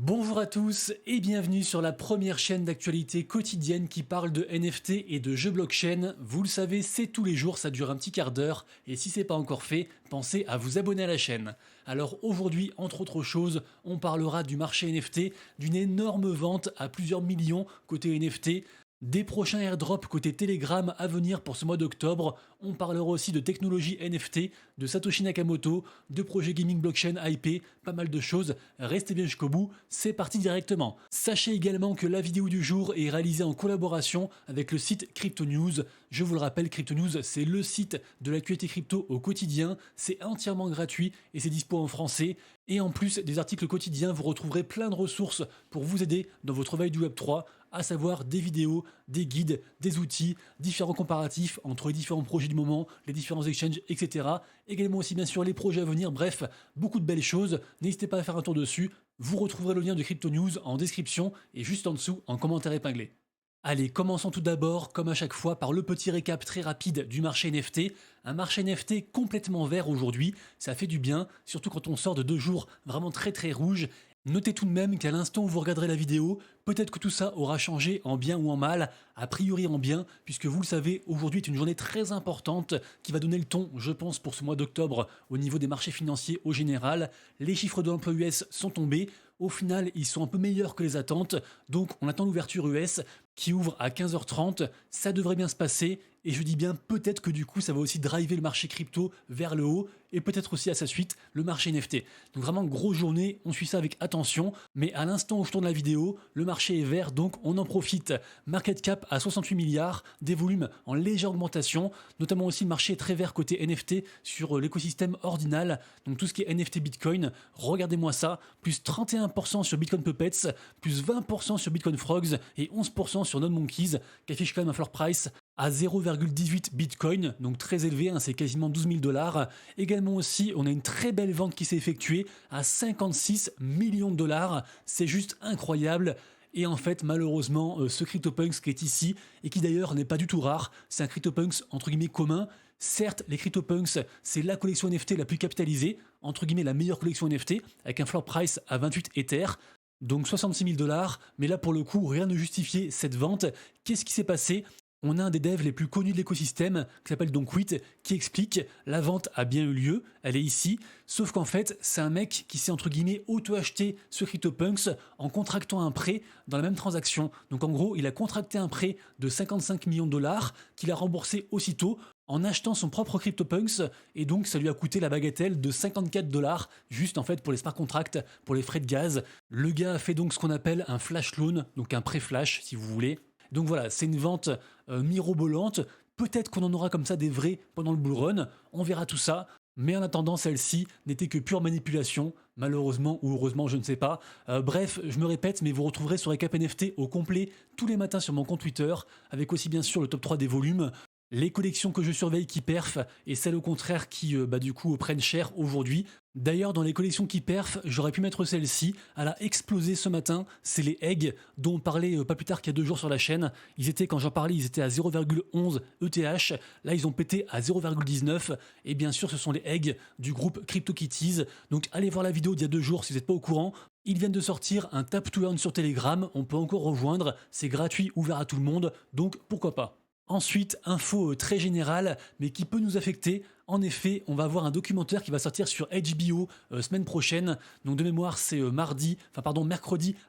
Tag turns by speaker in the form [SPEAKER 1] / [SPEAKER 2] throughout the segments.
[SPEAKER 1] Bonjour à tous et bienvenue sur la première chaîne d'actualité quotidienne qui parle de NFT et de jeux blockchain. Vous le savez, c'est tous les jours, ça dure un petit quart d'heure et si c'est pas encore fait, pensez à vous abonner à la chaîne. Alors aujourd'hui, entre autres choses, on parlera du marché NFT, d'une énorme vente à plusieurs millions côté NFT, des prochains airdrops côté Telegram à venir pour ce mois d'octobre. On parlera aussi de technologie NFT, de Satoshi Nakamoto, de projets gaming blockchain IP, pas mal de choses. Restez bien jusqu'au bout, c'est parti directement. Sachez également que la vidéo du jour est réalisée en collaboration avec le site Crypto News. Je vous le rappelle, Crypto News, c'est le site de l'actualité crypto au quotidien. C'est entièrement gratuit et c'est dispo en français. Et en plus des articles quotidiens, vous retrouverez plein de ressources pour vous aider dans votre veille du Web3, à savoir des vidéos, des guides, des outils, différents comparatifs entre les différents projets du moment, les différents exchanges, etc. Également aussi bien sûr les projets à venir, bref, beaucoup de belles choses. N'hésitez pas à faire un tour dessus. Vous retrouverez le lien de Crypto News en description et juste en dessous en commentaire épinglé. Allez, commençons tout d'abord, comme à chaque fois, par le petit récap très rapide du marché NFT. Un marché NFT complètement vert aujourd'hui, ça fait du bien, surtout quand on sort de 2 jours vraiment très rouges. Notez tout de même qu'à l'instant où vous regarderez la vidéo, peut-être que tout ça aura changé en bien ou en mal, a priori en bien, puisque vous le savez, aujourd'hui est une journée très importante qui va donner le ton, je pense, pour ce mois d'octobre au niveau des marchés financiers au général. Les chiffres de l'emploi US sont tombés, au final ils sont un peu meilleurs que les attentes, donc on attend l'ouverture US qui ouvre à 15h30, ça devrait bien se passer, et je dis bien peut-être que du coup ça va aussi driver le marché crypto vers le haut, et peut-être aussi à sa suite le marché NFT. Donc vraiment grosse journée, on suit ça avec attention, mais à l'instant où je tourne la vidéo, le marché est vert, donc on en profite. Market cap à 68 milliards, des volumes en légère augmentation, notamment aussi le marché est très vert côté NFT sur l'écosystème ordinal, donc tout ce qui est NFT Bitcoin, regardez-moi ça, plus 31% sur Bitcoin Puppets, plus 20% sur Bitcoin Frogs et 11% sur NodeMonkeys, qui affiche quand même un floor price à 0,18 Bitcoin, donc très élevé, hein, c'est quasiment 12 000 $. Également aussi, on a une très belle vente qui s'est effectuée à 56 millions de dollars, c'est juste incroyable. Et en fait, malheureusement, ce CryptoPunks qui est ici, et qui d'ailleurs n'est pas du tout rare, c'est un CryptoPunks entre guillemets commun. Certes, les CryptoPunks, c'est la collection NFT la plus capitalisée, entre guillemets la meilleure collection NFT, avec un floor price à 28 Ethers, donc 66 000 $, mais là pour le coup, rien ne justifiait cette vente. Qu'est-ce qui s'est passé? On a un des devs les plus connus de l'écosystème, qui s'appelle donc Wit, qui explique la vente a bien eu lieu, elle est ici, sauf qu'en fait, c'est un mec qui s'est entre guillemets auto-acheté ce CryptoPunks en contractant un prêt dans la même transaction. Donc en gros, il a contracté un prêt de 55 millions de dollars qu'il a remboursé aussitôt en achetant son propre CryptoPunks, et donc ça lui a coûté la bagatelle de 54 $, juste en fait pour les smart contracts, pour les frais de gaz. Le gars a fait donc ce qu'on appelle un flash loan, donc un pré-flash si vous voulez. Donc voilà, c'est une vente mirobolante. Peut-être qu'on en aura comme ça des vrais pendant le bull run. On verra tout ça. Mais en attendant, celle-ci n'était que pure manipulation, malheureusement ou heureusement, je ne sais pas. Bref, je me répète, mais vous retrouverez sur Recap NFT au complet tous les matins sur mon compte Twitter, avec aussi bien sûr le top 3 des volumes, les collections que je surveille qui perfent et celles au contraire qui du coup prennent cher aujourd'hui. D'ailleurs, dans les collections qui perfent, j'aurais pu mettre celle-ci, elle a explosé ce matin, c'est les eggs dont on parlait pas plus tard qu'il y a 2 jours sur la chaîne. Ils étaient, quand j'en parlais, ils étaient à 0,11 ETH, là ils ont pété à 0,19 et bien sûr ce sont les eggs du groupe CryptoKitties. Donc allez voir la vidéo d'il y a 2 jours si vous n'êtes pas au courant. Ils viennent de sortir un tap to earn sur Telegram, on peut encore rejoindre, c'est gratuit, ouvert à tout le monde, donc pourquoi pas. Ensuite, info très générale, mais qui peut nous affecter. En effet, on va avoir un documentaire qui va sortir sur HBO semaine prochaine. Donc de mémoire, c'est mercredi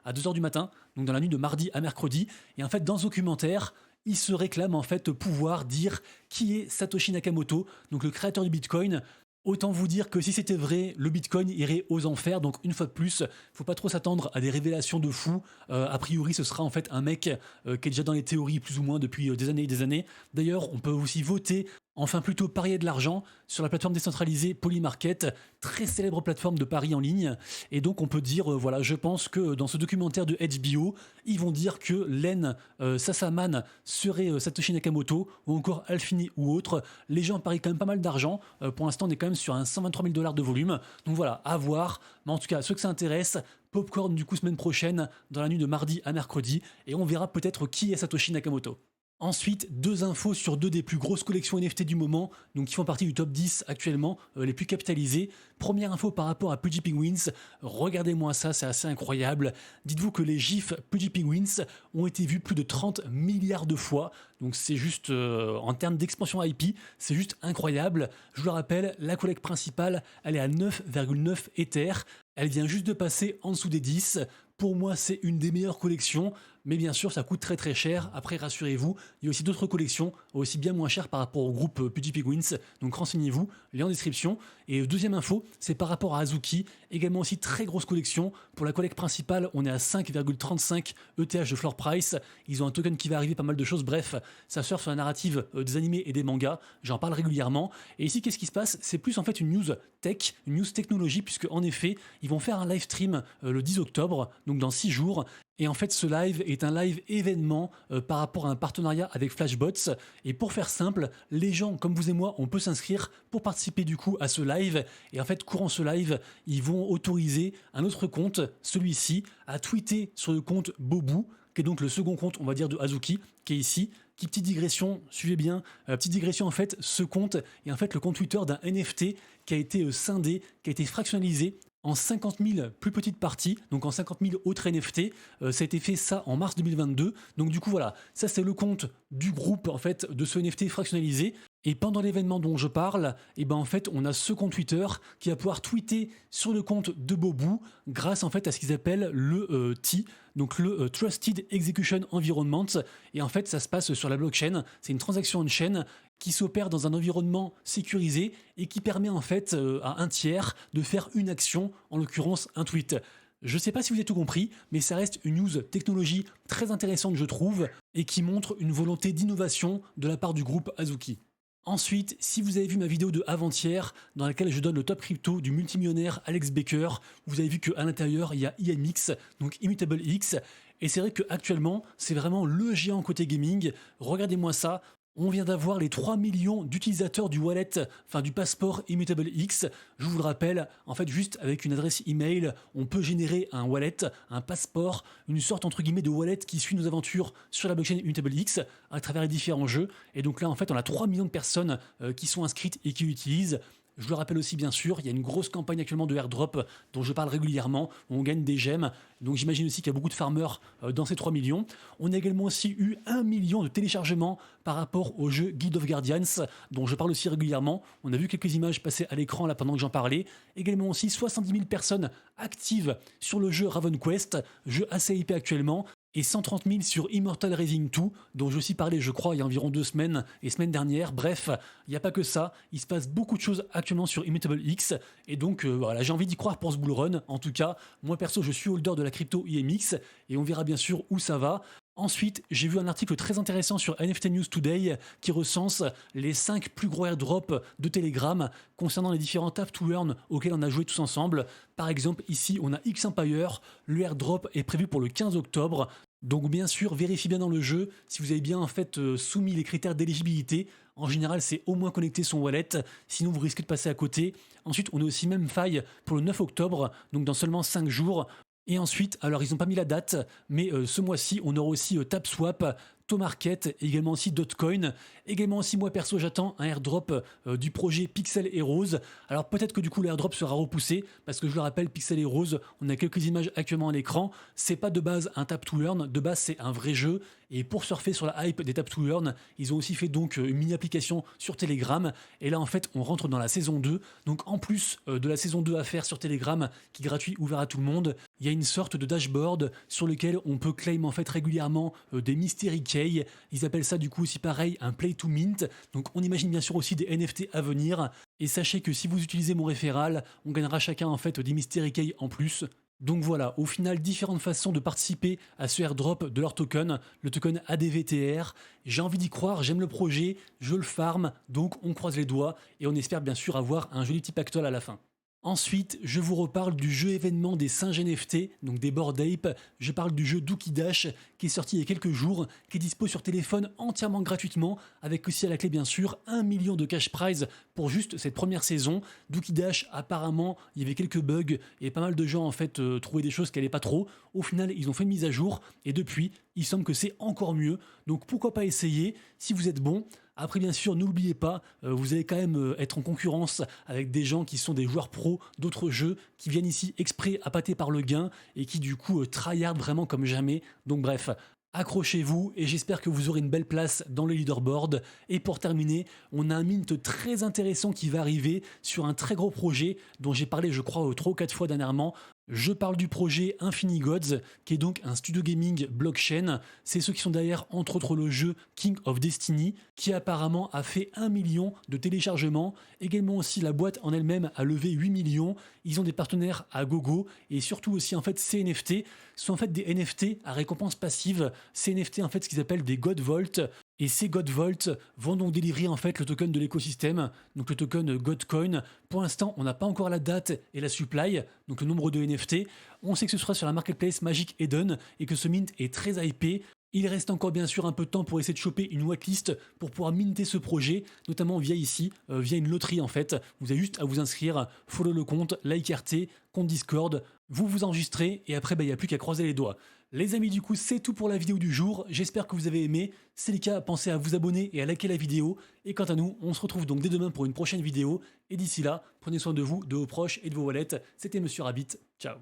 [SPEAKER 1] à 2h du matin, donc dans la nuit de mardi à mercredi. Et en fait, dans ce documentaire, il se réclame en fait pouvoir dire qui est Satoshi Nakamoto, donc le créateur du Bitcoin. Autant vous dire que si c'était vrai, le Bitcoin irait aux enfers, donc une fois de plus, faut pas trop s'attendre à des révélations de fou. A priori, ce sera en fait un mec qui est déjà dans les théories plus ou moins depuis des années et des années. D'ailleurs, on peut aussi voter, enfin plutôt parier de l'argent sur la plateforme décentralisée Polymarket, très célèbre plateforme de paris en ligne. Et donc on peut dire, voilà, je pense que dans ce documentaire de HBO, ils vont dire que Len Sassaman serait Satoshi Nakamoto, ou encore Alfini ou autre. Les gens parient quand même pas mal d'argent. Pour l'instant, on est quand même sur un 123 000 $ de volume. Donc voilà, à voir. Mais en tout cas, ceux que ça intéresse, Popcorn du coup semaine prochaine, dans la nuit de mardi à mercredi, et on verra peut-être qui est Satoshi Nakamoto. Ensuite, deux infos sur deux des plus grosses collections NFT du moment, donc qui font partie du top 10 actuellement, les plus capitalisées. Première info par rapport à Pudgy Penguins, regardez-moi ça, c'est assez incroyable. Dites-vous que les gifs Pudgy Penguins ont été vus plus de 30 milliards de fois, donc c'est juste, en termes d'expansion IP, c'est juste incroyable. Je vous le rappelle, la collecte principale, elle est à 9,9 Ether, elle vient juste de passer en dessous des 10. Pour moi, c'est une des meilleures collections, mais bien sûr, ça coûte très très cher. Après, rassurez-vous, il y a aussi d'autres collections, aussi bien moins chères par rapport au groupe Pudgy Penguins, donc renseignez-vous, lien en description. Et deuxième info, c'est par rapport à Azuki, également aussi très grosse collection. Pour la collecte principale, on est à 5,35 ETH de floor price. Ils ont un token qui va arriver, pas mal de choses. Bref, ça surfe sur la narrative des animés et des mangas. J'en parle régulièrement. Et ici, qu'est-ce qui se passe? C'est plus en fait une news tech, une news technologie, puisque en effet, ils vont faire un live stream le 10 octobre, donc dans 6 jours. Et en fait, ce live est un live événement par rapport à un partenariat avec Flashbots. Et pour faire simple, les gens comme vous et moi, on peut s'inscrire pour participer du coup à ce live. Et en fait, courant ce live, ils vont autoriser un autre compte, celui-ci, à tweeter sur le compte Bobu, qui est donc le second compte, on va dire, de Azuki, qui est ici. Qui, petite digression, suivez bien, petite digression en fait, ce compte est en fait le compte Twitter d'un NFT qui a été scindé, qui a été fractionnalisé en 50 000 plus petites parties, donc en 50 000 autres NFT. Ça a été fait ça en mars 2022. Donc du coup voilà, ça c'est le compte du groupe en fait de ce NFT fractionnalisé. Et pendant l'événement dont je parle, et ben en fait on a ce compte Twitter qui va pouvoir tweeter sur le compte de Bobu grâce en fait à ce qu'ils appellent le TI, donc le Trusted Execution Environment. Et en fait ça se passe sur la blockchain, c'est une transaction on-chain qui s'opère dans un environnement sécurisé et qui permet en fait à un tiers de faire une action, en l'occurrence un tweet. Je ne sais pas si vous avez tout compris, mais ça reste une news technologie très intéressante je trouve, et qui montre une volonté d'innovation de la part du groupe Azuki. Ensuite, si vous avez vu ma vidéo de avant-hier, dans laquelle je donne le top crypto du multimillionnaire Alex Baker, vous avez vu qu'à l'intérieur, il y a IMX, donc Immutable X, et c'est vrai qu'actuellement, c'est vraiment le géant côté gaming. Regardez-moi ça. On vient d'avoir les 3 millions d'utilisateurs du wallet, enfin du passeport Immutable X. Je vous le rappelle, en fait, juste avec une adresse email, on peut générer un wallet, un passeport, une sorte entre guillemets de wallet qui suit nos aventures sur la blockchain Immutable X à travers les différents jeux. Et donc là, en fait, on a 3 millions de personnes qui sont inscrites et qui l'utilisent. Je le rappelle aussi, bien sûr, il y a une grosse campagne actuellement de airdrop dont je parle régulièrement, où on gagne des gemmes. Donc j'imagine aussi qu'il y a beaucoup de farmers dans ces 3 millions. On a également aussi eu 1 million de téléchargements par rapport au jeu Guild of Guardians, dont je parle aussi régulièrement. On a vu quelques images passer à l'écran là pendant que j'en parlais. Également aussi 70 000 personnes actives sur le jeu Raven Quest, jeu assez hypé actuellement. Et 130 000 sur Immortal Rising 2, dont j'ai aussi parlé, je crois, il y a environ 2 semaines et semaine dernière. Bref, il n'y a pas que ça, il se passe beaucoup de choses actuellement sur Immutable X, et donc voilà, j'ai envie d'y croire pour ce bull run. En tout cas, moi perso, je suis holder de la crypto IMX, et on verra bien sûr où ça va. Ensuite, j'ai vu un article très intéressant sur NFT News Today qui recense les 5 plus gros airdrops de Telegram concernant les différents tap to earn auxquels on a joué tous ensemble. Par exemple, ici, on a X Empire. Le airdrop est prévu pour le 15 octobre. Donc bien sûr, vérifiez bien dans le jeu si vous avez bien en fait soumis les critères d'éligibilité. En général, c'est au moins connecter son wallet, sinon vous risquez de passer à côté. Ensuite, on a aussi même faille pour le 9 octobre, donc dans seulement 5 jours. Et ensuite, alors ils n'ont pas mis la date, mais ce mois-ci, on aura aussi TapSwap, Tomarket, et également aussi Dotcoin. Également aussi, moi perso, j'attends un airdrop du projet Pixel Heroes. Alors peut-être que du coup l'airdrop sera repoussé, parce que je le rappelle, Pixel Heroes, on a quelques images actuellement à l'écran. C'est pas de base un tap to earn, de base c'est un vrai jeu. Et pour surfer sur la hype des tap to earn, ils ont aussi fait donc une mini application sur Telegram. Et là en fait, on rentre dans la saison 2. Donc en plus de la saison 2 à faire sur Telegram, qui est gratuit, ouvert à tout le monde, il y a une sorte de dashboard sur lequel on peut claim en fait régulièrement des mystery key. Ils appellent ça du coup aussi pareil un play to mint. Donc on imagine bien sûr aussi des NFT à venir. Et sachez que si vous utilisez mon référal, on gagnera chacun en fait des mystery key en plus. Donc voilà, au final, différentes façons de participer à ce airdrop de leur token, le token ADVTR. J'ai envie d'y croire, j'aime le projet, je le farm, donc on croise les doigts et on espère bien sûr avoir un joli petit pactole à la fin. Ensuite, je vous reparle du jeu événement des singes NFT, donc des Bored Ape. Je parle du jeu Dookie Dash qui est sorti il y a quelques jours, qui est dispo sur téléphone entièrement gratuitement, avec aussi à la clé bien sûr 1 million de cash prize pour juste cette première saison. Dookie Dash, apparemment, il y avait quelques bugs et pas mal de gens en fait trouvaient des choses qui allaient pas trop. Au final, ils ont fait une mise à jour et depuis, il semble que c'est encore mieux. Donc pourquoi pas essayer si vous êtes bon. Après, bien sûr, n'oubliez pas, vous allez quand même être en concurrence avec des gens qui sont des joueurs pros d'autres jeux, qui viennent ici exprès appâtés par le gain et qui du coup tryhard vraiment comme jamais. Donc bref, accrochez-vous et j'espère que vous aurez une belle place dans le leaderboard. Et pour terminer, on a un mint très intéressant qui va arriver sur un très gros projet dont j'ai parlé je crois 3 ou 4 fois dernièrement. Je parle du projet Infinity Gods, qui est donc un studio gaming blockchain. C'est ceux qui sont derrière, entre autres, le jeu King of Destiny, qui apparemment a fait 1 million de téléchargements. Également aussi, la boîte en elle-même a levé 8 millions. Ils ont des partenaires à gogo et surtout aussi, en fait, ces NFT sont en fait des NFT à récompense passive. Ces NFT, en fait, ce qu'ils appellent des God Vault. Et ces God Vault vont donc délivrer en fait le token de l'écosystème, donc le token Godcoin. Pour l'instant, on n'a pas encore la date et la supply, donc le nombre de NFT. On sait que ce sera sur la marketplace Magic Eden et que ce mint est très hypé. Il reste encore bien sûr un peu de temps pour essayer de choper une whitelist pour pouvoir minter ce projet, notamment via ici, via une loterie en fait. Vous avez juste à vous inscrire, follow le compte, like RT, compte Discord, vous vous enregistrez et après il n'y a plus qu'à croiser les doigts. Les amis, du coup, c'est tout pour la vidéo du jour. J'espère que vous avez aimé. Si c'est le cas, pensez à vous abonner et à liker la vidéo. Et quant à nous, on se retrouve donc dès demain pour une prochaine vidéo. Et d'ici là, prenez soin de vous, de vos proches et de vos wallets. C'était Monsieur Rabbit. Ciao.